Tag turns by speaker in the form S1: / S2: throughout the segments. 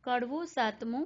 S1: કડવું સાતમું.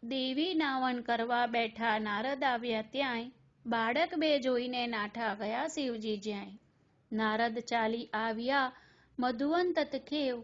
S1: દેવી નાવન કરવા બેઠા નારદ આવ્યા ત્યાંય, બાળક બે જોઈને નાઠા ગયા શિવજી જ્યાંય. નારદ ચાલી આવ્યા મધુવંત ખેવ,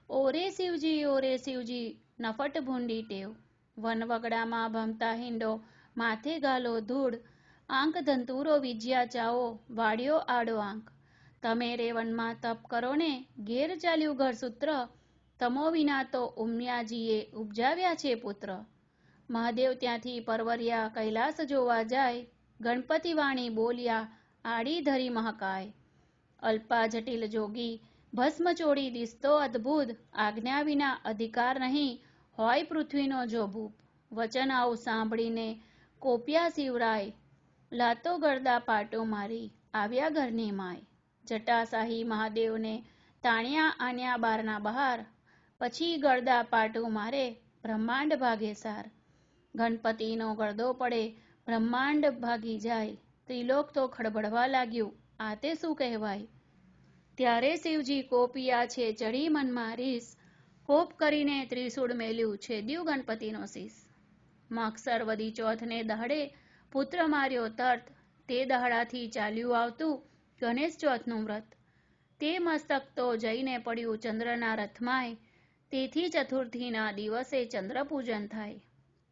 S1: ઓરે શિવજી નફટ ભૂંડી ટેવ. વનવગડામાં ભમતા હિંડો, માથે ગાલો ધૂળ, આંક ધંતુરો વિજ્યા ચાવો, વાળ્યો આડો આંક. તમે રે વનમાં તપ કરો ને, ઘેર ચાલ્યું ઘરસૂત્ર, તમો વિના તો ઉમિયાજીએ ઉપજાવ્યા છે પુત્ર. મહાદેવ ત્યાંથી પરવર્યા કૈલાસ જોવા જાય, ગણપતિ વાણી બોલ્યા આડી ધરી મહકાય. અલ્પા જટિલ જોગી ભસ્મ ચોડી દિસતો અદ્ભુત, આજ્ઞા વિના અધિકાર નહીં હોય પૃથ્વીનો જો ભૂપ. વચન આવું સાંભળીને કોપ્યા શિવરાય, લાતો ગરદા પાટો મારી આવ્યા ઘરની માય. જટાશાહી મહાદેવને તાણ્યા આન્યા બારના બહાર, પછી ગરદા પાટું મારે બ્રહ્માંડ ભાગે સાર. ગણપતિનો ગરદો પડે બ્રહ્માંડ ભાગી જાય, ત્રિલોક તો ખળબળવા લાગ્યું આ તે શું કહેવાય. ત્યારે શિવજી કોપિયા છે ચડી મનમાં રીસ, કોપ કરીને ત્રિશૂળ મેલ્યું છેદ્યું ગણપતિનો શીશ. માગસર વદી ચોથને દહાડે પુત્ર માર્યો તર્ત, તે દહાડાથી ચાલ્યું આવતું ગણેશ ચોથનું વ્રત. તે મસ્તક તો જઈને પડ્યું ચંદ્રના રથમાંય, તેથી ચતુર્થીના દિવસે ચંદ્ર પૂજન થાય.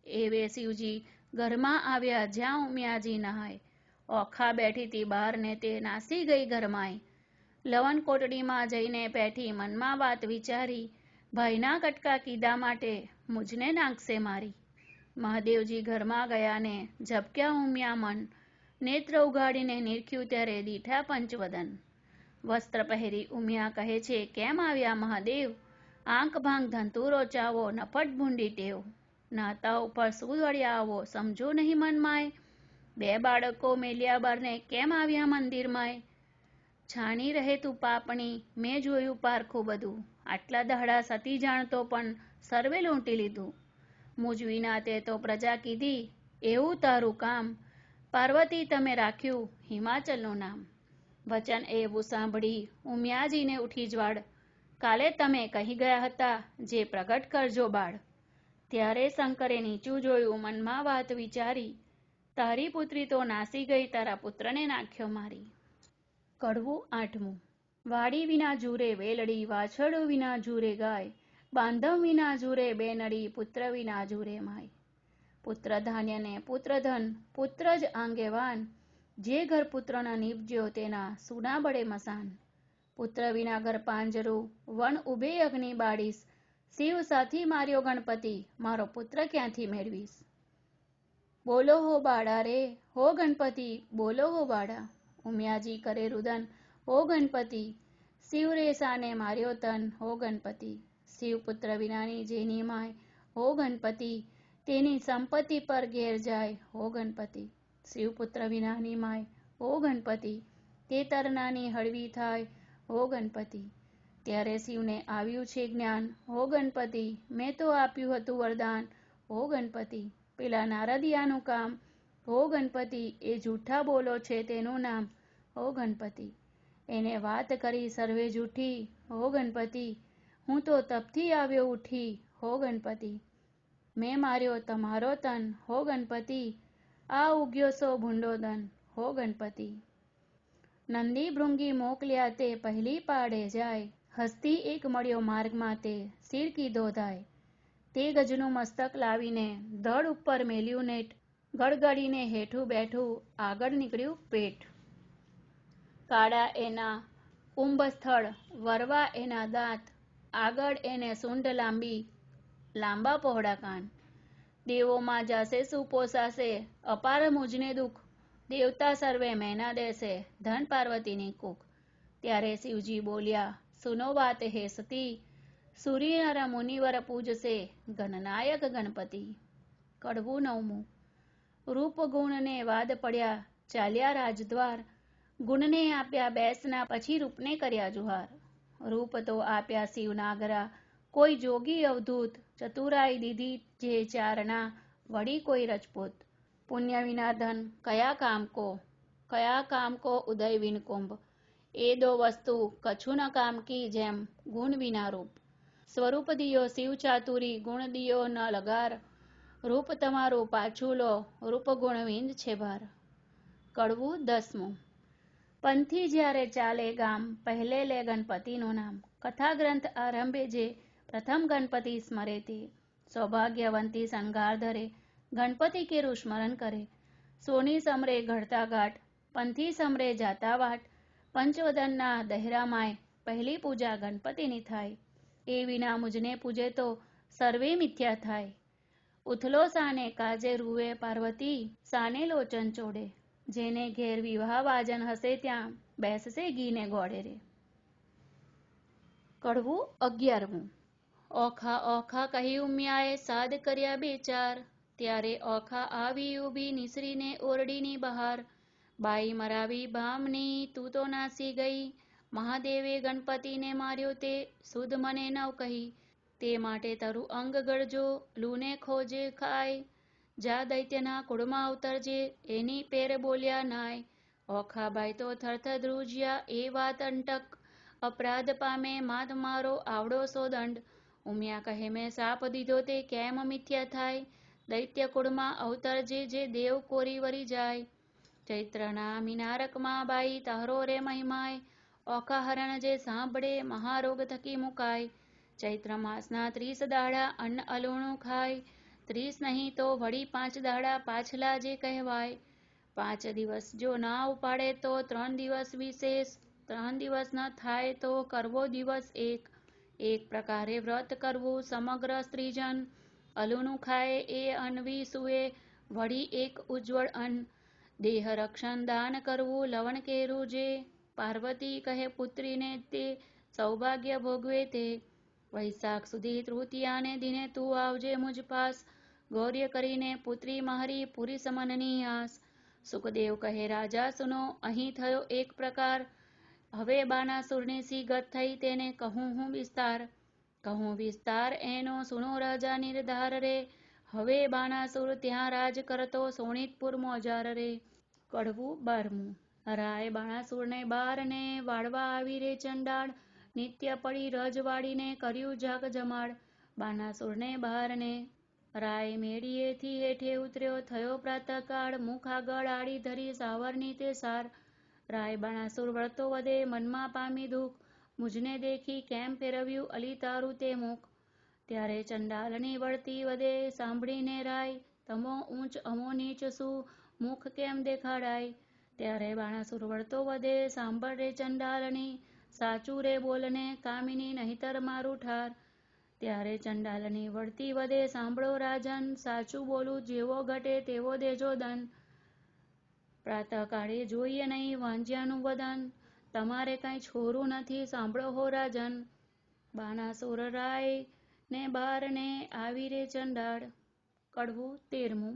S1: એવે શિવજી ઘરમાં આવ્યા જ્યાં ઉમિયાજી નહાય, ઓખા બેઠીતી બહાર ને તે નાસી ગઈ ઘરમાંય. લવન કોટડીમાં જઈને બેઠી મનમાં વાત વિચારી, ભાઈના કટકા કીધા માટે મુજને નાખશે મારી. મહાદેવજી ઘરમાં ગયા ને ઝબક્યા ઉમિયા મન, નેત્ર ઉગાડીને નિરખ્યું ત્યારે દીઠા પંચવદન. વસ્ત્ર પહેરી ઉમિયા કહે છે કેમ આવ્યા મહાદેવ, આંખ ભાંગ ધંતુરો ચાવો નફટ ભૂંડી ટેવ. નાતા ઉપર શું દોડ્યા આવો સમજો નહીં મનમાય, બે બાળકો મેલ્યા બારને કેમ આવ્યા મંદિરમાંય. છાણી રહે તું પાપણી મેં જોયું પારખું બધું, આટલા દહાડા સતી જાણતો પણ સર્વે લૂંટી લીધું. મુજ વિના તે તો પ્રજા કીધી એવું તારું કામ, પાર્વતી તમે રાખ્યું હિમાચલનું નામ. વચન એવું સાંભળી ઉમિયાજીને ઉઠી જ્વાળ, કાલે તમે કહી ગયા હતા જે પ્રગટ કરજો બાળ. ત્યારે શંકરે નીચું જોયું મનમાં વાત વિચારી, તારી પુત્રી તો નાસી ગઈ તારા પુત્રને નાખ્યો મારી. કડવું આઠમું. વાડી વિના જુરે વેલડી, વાછરડું વિના જુરે ગાય, બાંધવ વિના જુરે બેનડી, પુત્ર વિના જુરે માય. પુત્ર ધાન્ય ને પુત્ર ધન પુત્ર જ આંગેવાન, જે ઘર પુત્ર ન નીપજ્યો તેના સુના બળે મસાન. પુત્ર વિના ઘર પાંજરું, વન ઉભે અગ્નિ બાળીશ, શિવ સાથી માર્યો ગણપતિ, મારો પુત્ર ક્યાંથી મેળવીશ. બોલો હો બાળા રે, હો ગણપતિ બોલો હો બાળા. ઉમિયાજી કરે રુદન, હો ગણપતિ, શિવ રે સાને માર્યો તન, હો ગણપતિ. શિવ પુત્ર વિનાની જેની માય, હો ગણપતિ, તેની સંપત્તિ પર ઘેર જાય, હો ગણપતિ. શિવ પુત્ર વિનાની માય, હો ગણપતિ, તે તરનાની હળવી થાય, હો ગણપતિ. ત્યારે શિવને આવ્યું છે જ્ઞાન, હો ગણપતિ, મેં તો આપ્યું હતું વરદાન, હો ગણપતિ. પેલા નારદિયાનું કામ, હો ગણપતિ, એ જૂઠા બોલો છે તેનું નામ, હો ગણપતિ. એને વાત કરી સર્વે જૂઠી, હો ગણપતિ, હું તો તપથી આવ્યો ઉઠી, હો ગણપતિ. મેં માર્યો તમારો તન, હો ગણપતિ, આ ઉગ્યો સો ભૂંડો દન, હો ગણપતિ. નંદી ભૃંગી મોકલ્યા તે પહેલી પાડે જાય, હસ્તી એક મળ્યો માર્ગમાં તે શિર કીધો ધાય. તે ગજનું મસ્તક લાવીને ધડ ઉપર મેલ્યું નેટ, ગળગળીને હેઠું બેઠું આગળ નીકળ્યું પેટ. કાળા એના કુંભ સ્થળ, વરવા એના દાંત, આગળ એને સૂંઢ લાંબી, લાંબા પહોળા કાન. દેવોમાં જાશે શું પોસાશે, અપાર મુજને દુઃખ, દેવતા સર્વે મહેના દેશે, ધન પાર્વતીની કુખ. ત્યારે શિવજી બોલ્યા સુનો વાત હે સતી, સૂર્ય નર મુનિવર પૂજશે ગણનાયક ગણપતિ. કડવું નવમું. રૂપ ગુણને વાદ પડ્યા ચાલ્યા રાજદ્વાર, ગુણને આપ્યા બેસના પછી રૂપને કર્યા જુહાર. રૂપ તો આપ્યા શિવનાગરા, કોઈ જોગી અવધૂત, ચતુરાઈ દીધી જે ચારણા, વળી કોઈ રજપૂત. પુણ્ય વિના ધન કયા કામ કો ઉદય વિન કુંભ, એ દો વસ્તુ કછું ન કામ કી જેમ ગુણ વિના રૂપ. સ્વરૂપ દિયો શિવ ચાતુરી, ગુણ દિયો ન લગાર, રૂપ તમારું પાછું લો, રૂપ ગુણ વિંદ છે ભાર. કડવું 10મું. પંથી જ્યારે ચાલે ગામ, પહેલે લે ગણપતિનું નામ. કથા ગ્રંથ આરંભે જે, પ્રથમ ગણપતિ સ્મરે તે. સૌભાગ્યવંતી શણગાર ધરે, ગણપતિ કેરું સ્મરણ કરે. સોની સમરે ઘડતા ઘાટ, પંથી સમરે જાતા વાટ. પંચવદનના દહેરામાય, પહેલી પૂજા ગણપતિની થાય. એ વિના મુજને પૂજે તો સર્વે મિથ્યા થાય. ઉથલો સાને કાજે રૂવે પાર્વતી, સાને લોચન ચોડે. જેને ઘેર વિવાહ વાજન હશે ત્યાં, બેસશે ઘીને ગોળે રે. કડવું 11મું. ઓખા ઓખા કહી ઉમિયાએ સાદ કર્યા બે ચાર. ત્યારે ઓખા આવી ઊભી નિસરીને ઓરડીની બહાર. બાઈ મરાવી બામની તું તો નાસી ગઈ, મહાદેવે ગણપતિને માર્યો તે સુધ મને નવ કહી. તે માટે તારું અંગ ગળજો, લૂને ખોજે ખાય. જા દૈત્યના કુળમાં અવતરજે, એની પેર બોલ્યા નાય. ઓખાબાઈ તો થરથર ધ્રુજ્યા એ વાત અંટક, અપરાધ પામે માત મારો આવડો સો દંડ. ઉમિયા કહે મેં સાપ દીધો તે કેમ મિથ્યા થાય. દૈત્ય કુળમાં અવતરજે જે દેવ કોરી વરી જાય. ચૈત્રના મિનારકમાં બાઈ તારો રે મહિમાય. ઓખા હરણ જે સાંભળે મહારોગ થકી મુકાય. ચૈત્ર માસના 30 દાડા અન્ન અલુણું ખાય. 30 નહીં તો વળી 5 દાડા પાછલા જે કહેવાય. 5 દિવસ જો ના ઉપાડે તો 3 દિવસ વિશેષ. 3 દિવસ ન થાય તો કરવો દિવસ એક. એક પ્રકારે વ્રત કરવું સમગ્ર સ્ત્રીજન. અલુનું ખાય એ અન્વી સુએ, વળી એક ઉજ્જવળ અન્ન. દેહ રક્ષણ દાન કરવું લવણ કેરું જે. પાર્વતી કહે પુત્રીને તે સૌભાગ્ય ભોગવે તે. વૈશાખ સુધી તૃતીયાને દિને તું આવજે મુજ પાસ. ગૌર્ય કરીને પુત્રી મારી પૂરી સમનની આસ. સુખદેવ કહે રાજા સુનો, અહીં થયો એક પ્રકાર. હવે બાનાસુરની સી ગત થઈ તેને કહું હું વિસ્તાર. કહું વિસ્તાર એનો સુનો રાજા નિર્ધાર રે. હવે બાનાસુર ત્યાં રાજ કરતો શોણિતપુર મોજાર રે. કડવું 12મું. રાય બાણાસુરને બારને વાળવા આવી રે ચંડાળ. નિત્ય પડી રજવાડીને કર્યું જાગ જમાડ. બાનાસુરને બારને રાય મેળીએથી હેઠે ઉતર્યો, થયો પ્રાતઃકાળ. મુખ આગળ આડી ધરી સાવરની તે સાર. રાય બાણાસુર વળતો વધે, મનમાં પામી દુઃખ. મુજને દેખી કેમ ફેરવ્યું અલી તારું તે મુખ. ત્યારે ચંડાલની વળતી વધે સાંભળીને રાય. તમો ઊંચ અમો નીચ શું, મુખ કેમ દેખાડાય. ત્યારે બાણાસુર વળતો વધે સાંભળ રે ચંડાલની. સાચું રે બોલને કામિની નહિતર મારું ઠાર. ત્યારે ચંડાલની વળતી વધે સાંભળો રાજન. સાચું બોલું જેવો ઘટે તેવો દેજો દંડ. પ્રાતઃકાળે જોઈએ નહીં વાંજ્યાનું વદન. તમારે કાંઈ છોરું નથી સાંભળો હો રાજન. બાનાસુર રાય ને બારને આવી રે ચંડાળ. કડવું 13મું.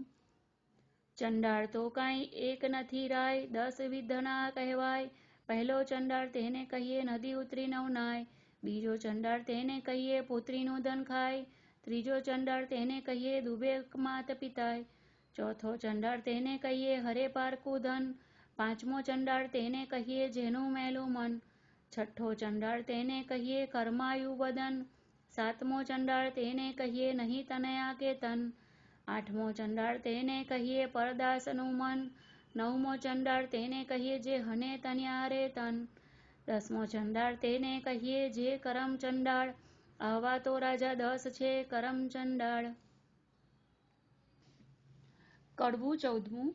S1: ચંડાળ તો કાંઈ એક નથી રાય, 10 વિધના કહેવાય. પહેલો ચંડાળ તેને કહીએ નદી ઉતરી નવ નાય. બીજો ચંડાળ તેને કહીએ પુત્રીનું ધન ખાય. ત્રીજો ચંડાળ તેને કહીએ ડૂબે માત પિતાય. ચોથો ચંડાળ તેને કહીએ હરે પારકું ધન. પાંચમો ચંડાળ તેને કહીએ જેનું મેલું મન. છઠ્ઠો ચંડાળ તેને કહીએ કર્માયુ વદન. સાતમો ચંડાળ તેને કહીએ નહીં તનયા કે તન. આઠમો ચંડાળ તેને કહીએ પરદાસનું મન. નવમો ચંડાળ તેને કહીએ જે હને તન્યા રે તન. 10મો ચંડાળ તેને કહીએ જે કરમ ચંડાળ. આવા તો રાજા 10 છે કરમ ચંડાળ. કડવું 14મું.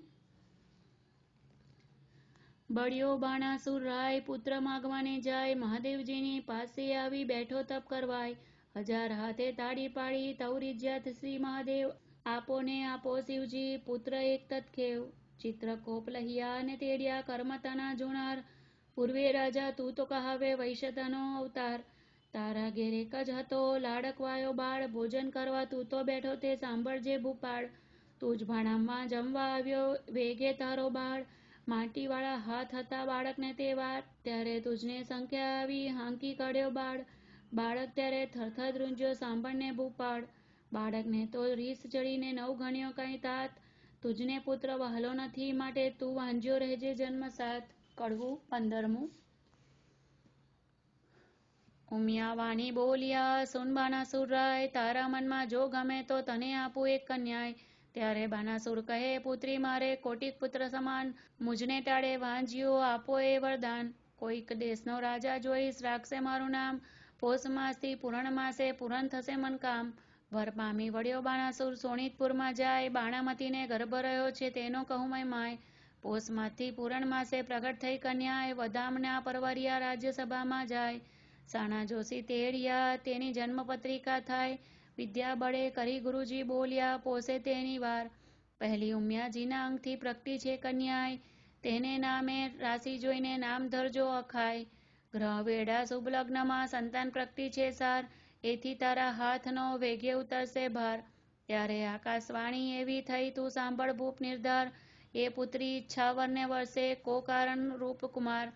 S1: બળ્યો બાણાસુર રાય પુત્ર માગવાને જાય. મહાદેવજીની પાસે આવી બેઠો તપ કરવાય. 1000 હાથે તાળી પાડી તવ રીઝ્યા શ્રી મહાદેવ. આપો ને આપો શિવજી પુત્ર એક તત્ખેવ. ચિત્રકોપ લહિયા ને તેડ્યા કર્મ તના જુણાર. પૂર્વે રાજા તું તો કહાવે વૈશ્યતનો અવતાર. તારા ઘેર એક જ હતો લાડકવાયો બાળ. ભોજન કરવા તું તો બેઠો તે સાંભળજે ભૂપાળ. તું જ ભાણામાં જમવા આવ્યો વેગે તારો બાળ. માટીવાળા હાથ હતા બાળકને તે વાર. ત્યારે તુજને સંખ્યા આવી હાંકી કાઢ્યો બાળ. બાળક ત્યારે થરથર ધ્રુંજ્યો સાંભળને ભૂપાળ. બાળકને તો રીસ ચડીને 9 ગણ્યો કાંઈ તાત. તુજને પુત્ર વહાલો નથી માટે તું વાંજ્યો રહેજે જન્મ સાથ. કડવું 15મું. ઉમિયા વાણી બોલ્યા, સુન બાનાસુર રાય, તારા મનમાં જો ગમે તો તને આપું એક કન્યાય. ત્યારે બાનાસુર કહે, પુત્રી મારે કોટિક પુત્ર સમાન, મુજને ટાળે વાંજ્યો આપો એ વરદાન. કોઈક દેશનો રાજા જોઈશ, રાખશે મારું નામ, પોષ માસથી પૂરણ માસે પૂરણ થશે મન કામ. વર પામી વળ્યો બાણાસુર શોણિતપુરમાં જાય, બાણામતીને ગર્ભ રહ્યો છે તેનો કહું મેં માય. પોષ માસથી પૂરણ માસે પ્રગટ થઈ કન્યાએ, વધામણા પરવરિયા રાજ્યસભામાં જાય. સાણા જોશી તેડિયા, તેની જન્મપત્રિકા થાય, વિદ્યા બળે કરી ગુરુજી બોલ્યા, પોષે તેની વાર. પહેલી ઉમિયાજીના અંગથી પ્રગટી છે કન્યાય, તેને નામે રાશિ જોઈને નામ ધરજો અખાય. ગ્રહ વેડા શુભ લગ્નમાં સંતાન પ્રગટી છે સાર, એથી તારા હાથનો વેગે ઉતરશે ભાર. ત્યારે આકાશવાણી એવી થઈ, તું સાંભળ ભૂપ નિર્ધાર, એ પુત્રી ઈચ્છાવરને વર્ષે કો કારણ રૂપ કુમાર.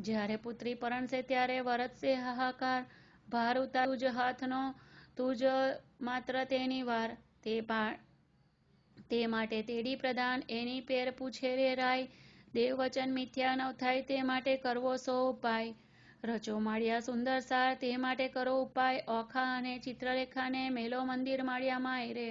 S1: જ્યારે પુત્રી પરણશે ત્યારે વરતશે હાહાકાર, ભાર ઉતાર તુજ હાથનો, તુજ માત્ર તેની વાર. તે માટે તેડી પ્રધાન એની પેર પૂછે રે રાય, દેવ વચન મિથ્યા ન થાય તે માટે કરવો સો ઉપાય. રચો માળિયા સુંદર સાર, તે માટે કરો ઉપાય, ઓખા અને ચિત્રલેખાને મેલો મંદિર માળિયામાં રે.